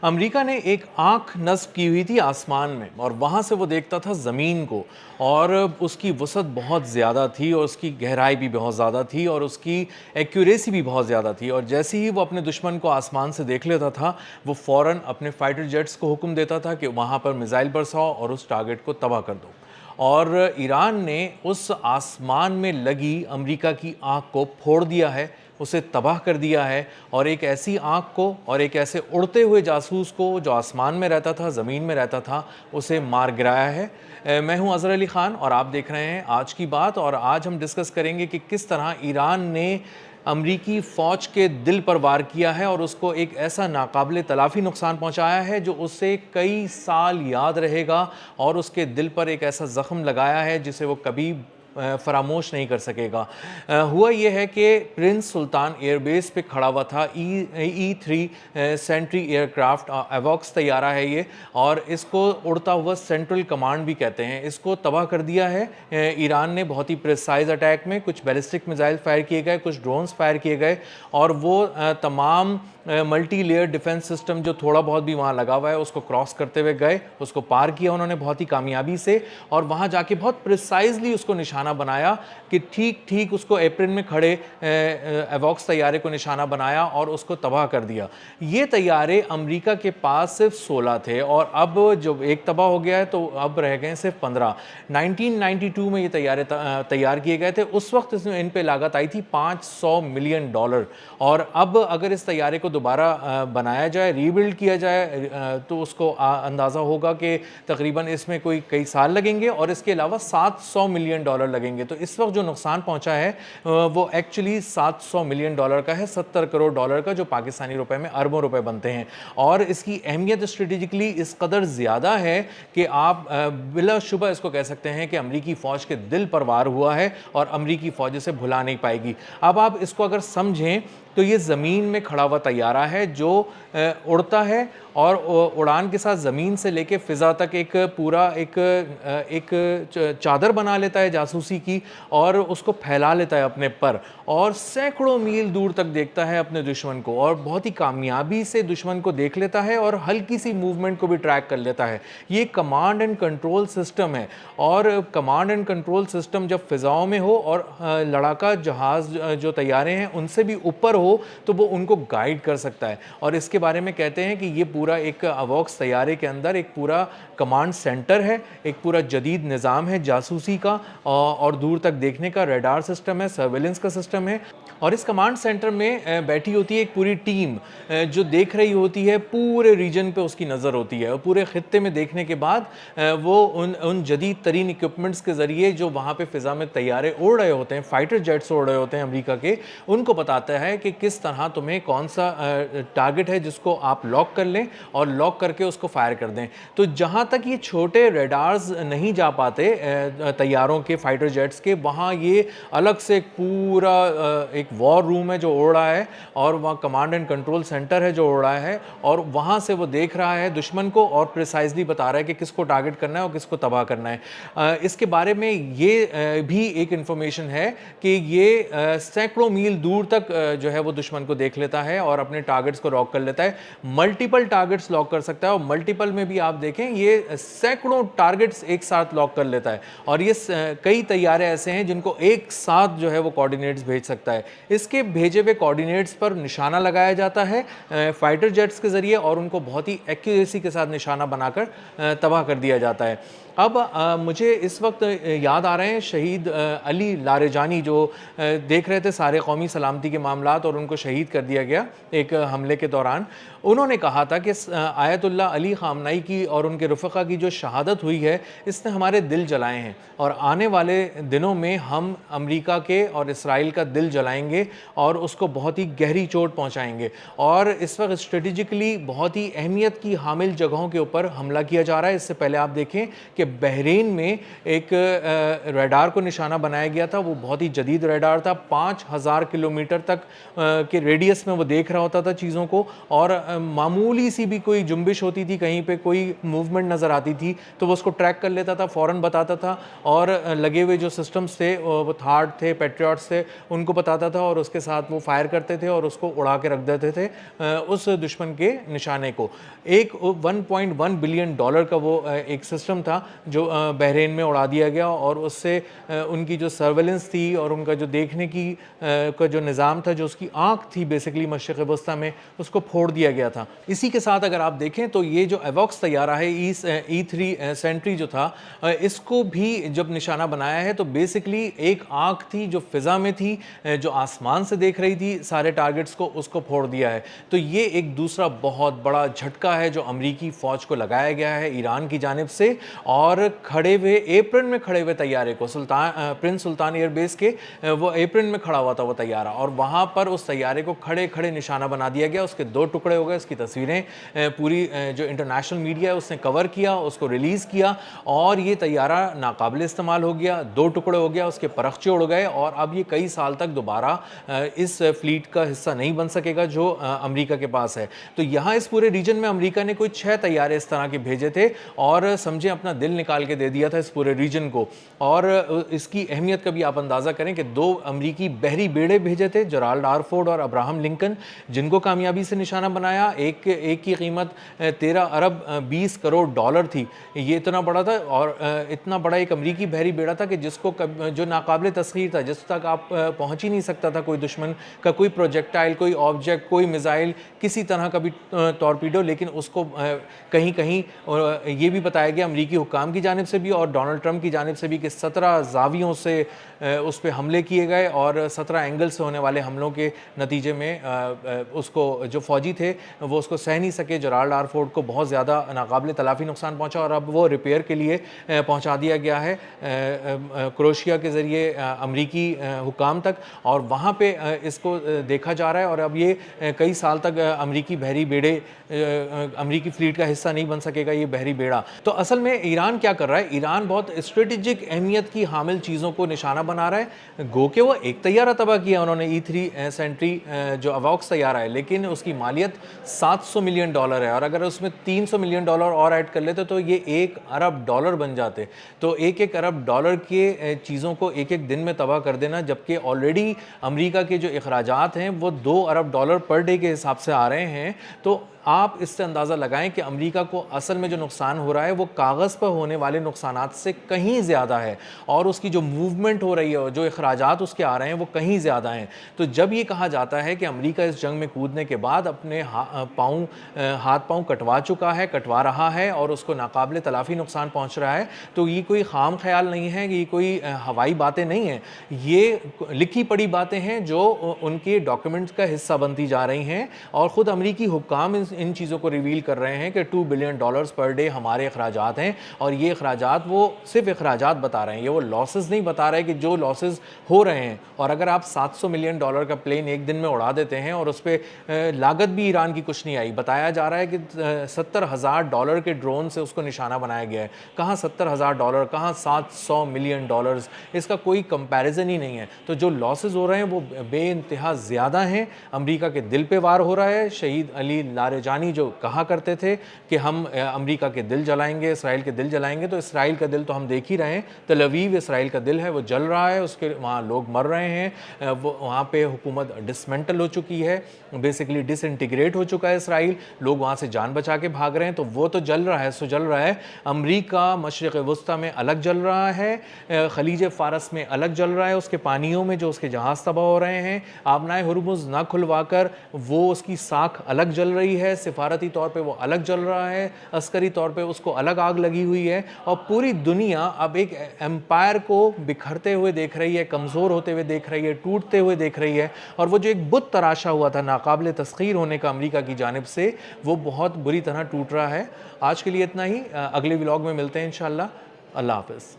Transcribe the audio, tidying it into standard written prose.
America ने एक आंख नस्ब की हुई थी आसमान में और वहाँ से वो देखता था ज़मीन को, और उसकी वसअत बहुत ज़्यादा थी और उसकी गहराई भी बहुत ज़्यादा थी और उसकी एक्यूरेसी भी बहुत ज़्यादा थी। और जैसे ही वो अपने दुश्मन को आसमान से देख लेता था, वो फ़ौरन अपने फाइटर जेट्स को हुक्म देता था कि वहाँ पर मिसाइल बरसाओ और उस टारगेट को तबाह कर दो। और ईरान ने उस आसमान में लगी अमेरिका की आंख को फोड़ दिया है, उसे तबाह कर दिया है, और एक ऐसी आंख को और एक ऐसे उड़ते हुए जासूस को जो आसमान में रहता था, ज़मीन में रहता था, उसे मार गिराया है। मैं हूं अज़हर अली ख़ान और आप देख रहे हैं आज की बात। और आज हम डिस्कस करेंगे कि किस तरह ईरान ने अमरीकी फ़ौज के दिल पर वार किया है और उसको एक ऐसा नाकाबिले तलाफ़ी नुकसान पहुंचाया है जो उससे कई साल याद रहेगा, और उसके दिल पर एक ऐसा ज़ख्म लगाया है जिसे वो कभी फरामोश नहीं कर सकेगा। हुआ ये है कि प्रिंस सुल्तान एयरबेस पे खड़ा हुआ था ई-3 सेंट्री एयरक्राफ्ट, एवॉक्स तैयारा है ये, और इसको उड़ता हुआ सेंट्रल कमांड भी कहते हैं। इसको तबाह कर दिया है ईरान ने बहुत ही प्रिसाइज अटैक में। कुछ बैलिस्टिक मिसाइल फायर किए गए, कुछ ड्रोन्स फायर किए गए, और वो तमाम मल्टी लेयर डिफेंस सिस्टम जो थोड़ा बहुत भी वहाँ लगा हुआ है उसको क्रॉस करते हुए गए, उसको पार किया उन्होंने बहुत ही कामयाबी से, और वहाँ जाके बहुत प्रिसाइजली उसको निशाना बनाया कि ठीक ठीक उसको अप्रैल में खड़े एवॉक्स तैयारे को निशाना बनाया और उसको तबाह कर दिया। ये तैयारे अमेरिका के पास सिर्फ 16 थे, और अब जो एक तबाह हो गया है तो अब रह गए सिर्फ 15। 1992 में ये तैयारे तैयार किए गए थे। उस वक्त इन पे लागत आई थी $500 मिलियन, और अब अगर इस तैयारे को दोबारा बनाया जाए, रीबिल्ड किया जाए, तो उसको अंदाज़ा होगा कि तकरीबन इसमें कोई कई साल लगेंगे, और इसके अलावा $700 मिलियन लगेंगे। तो इस वक्त जो नुकसान पहुंचा है वो एक्चुअली $700 मिलियन का है, $70 करोड़ का, जो पाकिस्तानी रुपए में अरबों रुपए बनते हैं। और इसकी अहमियत स्ट्रेटेजिकली इस कदर ज़्यादा है कि आप बिलाशुबा इसको कह सकते हैं कि अमरीकी फ़ौज के दिल पर वार हुआ है और अमरीकी फ़ौज इसे भुला नहीं पाएगी। अब आप इसको अगर समझें तो ये ज़मीन में खड़ा हुआ तैयारा है जो उड़ता है, और उड़ान के साथ ज़मीन से लेके फ़िज़ा तक एक पूरा एक चादर बना लेता है जासूसी की, और उसको फैला लेता है अपने पर, और सैकड़ों मील दूर तक देखता है अपने दुश्मन को, और बहुत ही कामयाबी से दुश्मन को देख लेता है और हल्की सी मूवमेंट को भी ट्रैक कर लेता है। ये कमांड एंड कंट्रोल सिस्टम है, और कमांड एंड कंट्रोल सिस्टम जब फ़िज़ाओं में हो और लड़ाका जहाज़ जो तैयारे हैं उनसे भी ऊपर हो तो वो उनको गाइड कर सकता है। और इसके बारे में कहते हैं कि ये पूरा एक अवॉक्स तैयारे के अंदर एक पूरा कमांड सेंटर है, एक पूरा जदीद निज़ाम है जासूसी का, और दूर तक देखने का रेडार सिस्टम है, सर्वेलेंस का सिस्टम है। और इस कमांड सेंटर में बैठी होती है एक पूरी टीम जो देख रही होती है, पूरे रीजन पे उसकी नज़र होती है, और पूरे खित्ते में देखने के बाद वो उन जदीद तरीन इक्विपमेंट्स के ज़रिए जो वहाँ पे फ़िज़ा में तैयारे उड़ रहे होते हैं, फाइटर जेट्स उड़ रहे होते हैं अमेरिका के, उनको बताता है कि किस तरह तुम्हें कौन सा टारगेट है जिसको आप लॉक कर लें और लॉक करके उसको फायर कर दें। तो जहाँ तक ये छोटे रेडार्स नहीं जा पाते तैयारों के, फाइटर जेट्स के, वहाँ ये अलग से एक पूरा एक वॉर रूम है जो उड़ रहा है, और वहाँ कमांड एंड कंट्रोल सेंटर है जो उड़ रहा है, और वहाँ से वो देख रहा है दुश्मन को और प्रिसाइजली बता रहा है कि किसको टारगेट करना है और किसको तबाह करना है। इसके बारे में ये भी एक इंफॉर्मेशन है कि ये सैकड़ों मील दूर तक जो है वो दुश्मन को देख लेता है और अपने टारगेट्स को लॉक कर लेता है। मल्टीपल टारगेट्स लॉक कर सकता है, और मल्टीपल में भी आप देखें ये सैकड़ों टारगेट्स एक साथ लॉक कर लेता है, और ये कई तैयारे ऐसे हैं जिनको एक साथ जो है वो कोऑर्डिनेट्स भेज सकता है। इसके भेजे हुए कोऑर्डिनेट्स पर निशाना लगाया जाता है फाइटर जेट्स के ज़रिए, और उनको बहुत ही एक्यूरेसी के साथ निशाना बनाकर तबाह कर दिया जाता है। अब मुझे इस वक्त याद आ रहे हैं शहीद अली लारेजानी, जो देख रहे थे सारे कौमी सलामती के मामलात, और उनको शहीद कर दिया गया एक हमले के दौरान। उन्होंने कहा था कि आयतुल्लाह अली ख़ामनाई की और उनके रफ़क़ा की जो शहादत हुई है इसने हमारे दिल जलाए हैं, और आने वाले दिनों में हम अमेरिका के और इसराइल का दिल जलाएंगे और उसको बहुत ही गहरी चोट पहुँचाएंगे। और इस वक्त स्ट्रेटेजिकली बहुत ही अहमियत की हामिल जगहों के ऊपर हमला किया जा रहा है। इससे पहले आप देखें कि बहरीन में एक रडार को निशाना बनाया गया था, वो बहुत ही जदीद रडार था, 5000 किलोमीटर तक के रेडियस में वो देख रहा होता था चीज़ों को, और मामूली सी भी कोई जुम्बिश होती थी, कहीं पे कोई मूवमेंट नज़र आती थी तो वो उसको ट्रैक कर लेता था, फ़ौरन बताता था, और लगे हुए जो सिस्टम्स थे, वो थार्ड थे, पेट्रियट्स थे, उनको बताता था और उसके साथ वो फायर करते थे और उसको उड़ा के रख देते थे उस दुश्मन के निशाने को। एक 1.1 बिलियन डॉलर का वो एक सिस्टम था जो बहरीन में उड़ा दिया गया, और उससे उनकी जो सर्वेलेंस थी और उनका जो देखने की का जो निज़ाम था, जो उसकी आँख थी बेसिकली मशरिक़ वस्ता में, उसको फोड़ दिया गया था। इसी के साथ अगर आप देखें तो ये जो एवॉक्स तैयारा है, E3 सेंट्री जो था, इसको भी जब निशाना बनाया है तो बेसिकली एक आँख थी जो फ़िज़ा में थी, जो आसमान से देख रही थी सारे टारगेट्स को, उसको फोड़ दिया है। तो ये एक दूसरा बहुत बड़ा झटका है जो अमरीकी फ़ौज को लगाया गया है ईरान की जानिब से। और खड़े हुए एप्रन में खड़े हुए तैयारे को प्रिंस सुल्तान एयरबेस के, वो एप्रन में खड़ा हुआ था वो तैयारा, और वहाँ पर उस तैयारे को खड़े खड़े निशाना बना दिया गया। उसके 2 टुकड़े हो गए। उसकी तस्वीरें पूरी जो इंटरनेशनल मीडिया है उसने कवर किया, उसको रिलीज़ किया, और ये तैयारा नाकाबिल इस्तेमाल हो गया, 2 टुकड़े हो गया, उसके परखचे उड़ गए, और अब ये कई साल तक दोबारा इस फ्लीट का हिस्सा नहीं बन सकेगा जो अमेरिका के पास है। तो यहाँ इस पूरे रीजन में अमेरिका ने कोई 6 तैयारे इस तरह के भेजे थे, और समझे अपना दिल निकाल के दे दिया था इस पूरे रीजन को। और इसकी अहमियत का भी आप अंदाज़ा करें कि 2 अमरीकी बहरी बेड़े भेजे थे, जेराल्ड आर फोर्ड और अब्राहम लिंकन, जिनको कामयाबी से निशाना बनाया। एक की कीमत 13 अरब 20 करोड़ डॉलर थी। ये इतना बड़ा था, और इतना बड़ा एक अमरीकी बहरी बेड़ा था कि जिसको जो नाकाबिल तस्खीर था, जिस तक आप पहुँच ही नहीं सकता था कोई दुश्मन का कोई प्रोजेक्टाइल, कोई ऑब्जेक्ट, कोई मिसाइल, किसी तरह का भी टॉर्पीडो। लेकिन उसको कहीं कहीं ये भी बताया गया अमरीकी हुक्काम की जानिब से भी और डोनाल्ड ट्रंप की जानिब से भी कि 17 ज़ावियों से उस पर हमले किए गए, और 17 एंगल से होने वाले हमलों के नतीजे में उसको जो फ़ौजी थे वो उसको सह नहीं सके। जेराल्ड आर फोर्ड को बहुत ज़्यादा नाकाबिल तलाफ़ी नुकसान पहुँचा, और अब वो रिपेयर के लिए पहुँचा दिया गया है क्रोशिया के ज़रिए अमरीकी हुक्काम तक, और वहाँ पे इसको देखा जा रहा है। और अब ये कई साल तक अमरीकी बहरी बेड़े अमरीकी फ्लीट का हिस्सा नहीं बन सकेगा ये बहरी बेड़ा। तो असल में ईरान क्या कर रहा है? ईरान बहुत स्ट्रेटेजिक अहमियत की हामिल चीज़ों को निशाना बना रहा है। गो के वो एक तैयारा तबाह किया उन्होंने, E3 सेंट्री जो अवॉक्स तैयारा है, लेकिन उसकी मालियत $700 मिलियन है, और अगर उसमें $300 मिलियन और ऐड कर लेते तो ये $1 अरब बन जाते। तो $1 अरब के चीज़ों को एक एक दिन में तबाह कर देना, जबकि ऑलरेडी अमेरिका के जो अखराजात हैं वो $2 अरब पर डे के हिसाब से आ रहे हैं। तो आप इससे अंदाज़ा लगाएं कि अमेरिका को असल में जो नुकसान हो रहा है वो कागज़ पर होने वाले नुकसानात से कहीं ज़्यादा है, और उसकी जो मूवमेंट हो रही है और जो अखराजात उसके आ रहे हैं वो कहीं ज़्यादा हैं। तो जब ये कहा जाता है कि अमेरिका इस जंग में कूदने के बाद अपने हाथ पाँव कटवा चुका है, कटवा रहा है, और उसको नाकाबिल तलाफ़ी नुकसान पहुँच रहा है, तो ये कोई खाम ख्याल नहीं है, ये कोई हवाई बातें नहीं हैं, ये लिखी पड़ी बातें हैं जो उनके डॉक्यूमेंट्स का हिस्सा बनती जा रही हैं। और ख़ुद अमरीकी हुक्काम इन चीज़ों को रिवील कर रहे हैं कि $2 बिलियन पर डे हमारे अखराजात हैं, और ये अखराजात वो सिर्फ अखराजात बता रहे हैं, ये वो लॉसेस नहीं बता रहे कि जो लॉसेस हो रहे हैं। और अगर आप $700 मिलियन का प्लेन एक दिन में उड़ा देते हैं, और उस पर लागत भी ईरान की कुछ नहीं आई, बताया जा रहा है कि $70,000 के ड्रोन से उसको निशाना बनाया गया है। कहाँ $70,000, कहाँ $700 मिलियन, इसका कोई कंपैरिजन ही नहीं है। तो जो लॉसेस हो रहे हैं वो बेइंतहा ज़्यादा हैं। अमेरिका के दिल पे वार हो रहा है। शहीद अली लारेजानी जो कहा करते थे कि हम अमेरिका के दिल जलाएंगे, इसराइल के दिल जलाएंगे, तो इसराइल का दिल तो हम देख ही रहे हैं। तल अवीव इसराइल का दिल है, वो जल रहा है, उसके वहाँ लोग मर रहे हैं, वो वहाँ पे हुकूमत डिसमेंटल हो चुकी है, बेसिकली डिसइंटीग्रेट हो चुका है इसराइल, लोग वहाँ से जान बचा के भाग रहे हैं। तो वो तो जल रहा है, सो जल रहा है। अमेरिका मशरिक़ वस्ता में अलग जल रहा है, खलीज फ़ारस में अलग जल रहा है, उसके पानियों में जो उसके जहाज़ तबाह हो रहे हैं, आबनाए हुर्मुज़ ना खुलवा कर वो उसकी साख अलग जल रही है, सिफारती तौर पे वो अलग जल रहा है, अस्करी तौर पे उसको अलग आग लगी हुई है। और पूरी दुनिया अब एक एम्पायर को बिखरते हुए देख रही है, कमज़ोर होते हुए देख रही है, टूटते हुए देख रही है। और वो जो एक बुत तराशा हुआ था नाकाबिल तस्खीर होने का अमेरिका की जानिब से, वो बहुत बुरी तरह टूट रहा है। आज के लिए इतना ही, अगले व्लॉग में मिलते हैं इंशाअल्लाह। अल्लाह हाफ़िज़।